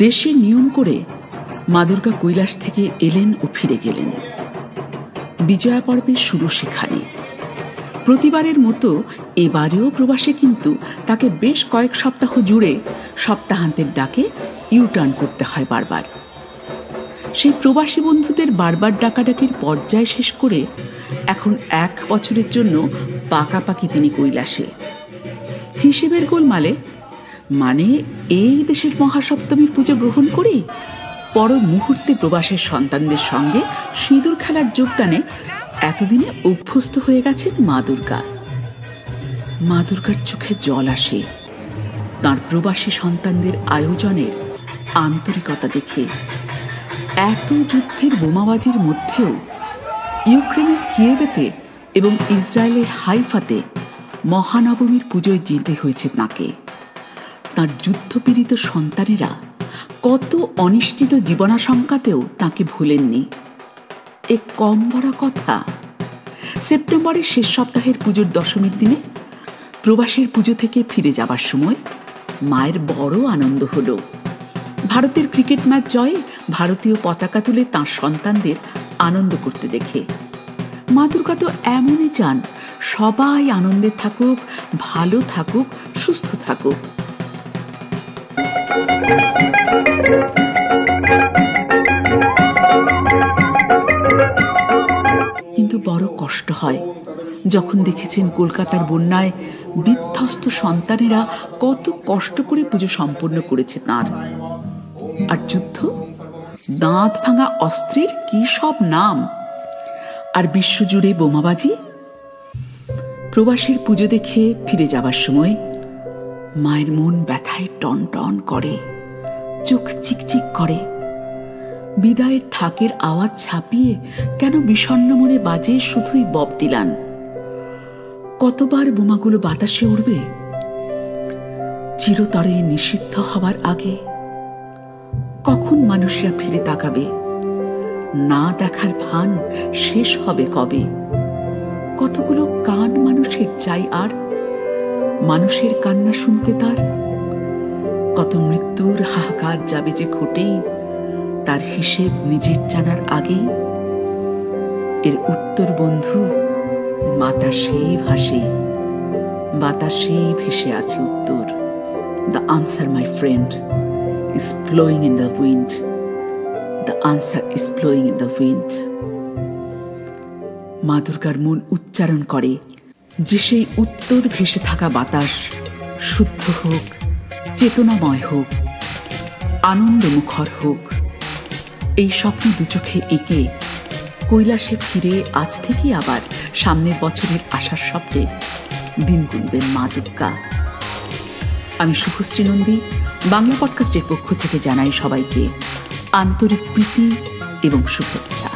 দেশে নিয়ম করে মা দুর্গা কৈলাস থেকে এলেন ও ফিরে গেলেন। বিজয়া পর্বের শুরু সেখানে। প্রতিবারের মতো এবারেও প্রবাসে কিন্তু তাকে বেশ কয়েক সপ্তাহ জুড়ে সপ্তাহান্তের ডাকে ইউটার্ন করতে হয় বারবার। সেই প্রবাসী বন্ধুদের বারবার ডাকাডাকির পর্যায় শেষ করে এখন 1 বছরের জন্য পাকাপাকি তিনি কৈলাসে। হিসেবের গোলমালে মানে এই দেশের মহাসপ্তমীর পুজো গ্রহণ করে পর মুহূর্তে প্রবাসের সন্তানদের সঙ্গে সিঁদুর খেলার যোগদানে এতদিনে অভ্যস্ত হয়ে গেছেন মা দুর্গা। মা দুর্গার চোখে জল আসে তাঁর প্রবাসী সন্তানদের আয়োজনের আন্তরিকতা দেখে। এত যুদ্ধের বোমাবাজির মধ্যেও ইউক্রেনের কিয়েভেতে এবং ইসরায়েলের হাইফাতে মহানবমীর পুজোয় যেতে হয়েছে তাঁকে। তাঁর যুদ্ধপীড়িত সন্তানেরা কত অনিশ্চিত জীবনাশঙ্কাতেও তাঁকে ভুলেননি। এ কম বড় কথা? সেপ্টেম্বরের শেষ সপ্তাহের পুজোর দশমীর দিনে প্রবাসের পুজো থেকে ফিরে যাবার সময় মায়ের বড় আনন্দ হলো। ভারতের ক্রিকেট ম্যাচ জয়ে ভারতীয় পতাকা তুলে তাঁর সন্তানদের আনন্দ করতে দেখে। মা দুর্গা তো এমনই চান সবাই আনন্দে থাকুক, ভালো থাকুক, সুস্থ থাকুক। কিন্তু বড় কষ্ট হয় যখন দেখেছেন কলকাতার বন্যায় বিধ্বস্ত সন্তানেরা কত কষ্ট করে পুজো সম্পন্ন করেছে তাঁর। আর যুদ্ধ, দাঁত ভাঙা অস্ত্রের কি সব নাম, আর বিশ্বজুড়ে বোমাবাজি। প্রবাসীর পুজো দেখে ফিরে যাবার সময় মায়ের মন ব্যথায় টন টন করে, চোখ চিকচিক করে। বিদায়ের ঢাকের আওয়াজ ছাপিয়ে কেন বিষণ্ণ মনে বাজে শুধুই বব ডিলান। কতবার বোমাগুলো বাতাসে উড়বে চিরতরে নিষিদ্ধ হবার আগে? কখন মানুষরা ফিরে তাকাবে? না দেখার ভান শেষ হবে কবে? কতগুলো কান মানুষের চাই আর মানুষের কান্না শুনতে তার? কত মৃত্যুর হাহাকার যাবে যে ঘটেই তার হিসেব নিজের জানার আগেই? এর উত্তর বন্ধু বাতাসেই ভাসে, বাতাসেই ভেসে আছে উত্তর। The answer, my friend, is blowing in the wind. The answer is blowing in the wind. মা দুর্গার মন উচ্চারণ করে যে সেই উত্তর ভেসে থাকা বাতাস শুদ্ধ হোক, চেতনাময় হোক, আনন্দমুখর হোক। এই স্বপ্ন দুচোখে এঁকে কৈলাসে ফিরে আজ থেকে আবার সামনের বছরের আশার স্বপ্নে দিন গুনবেন মা দুর্গা। আমি শুভশ্রী নন্দী বাংলা পডকাস্টের পক্ষ থেকে জানাই সবাইকে আন্তরিক প্রীতি এবং শুভেচ্ছা।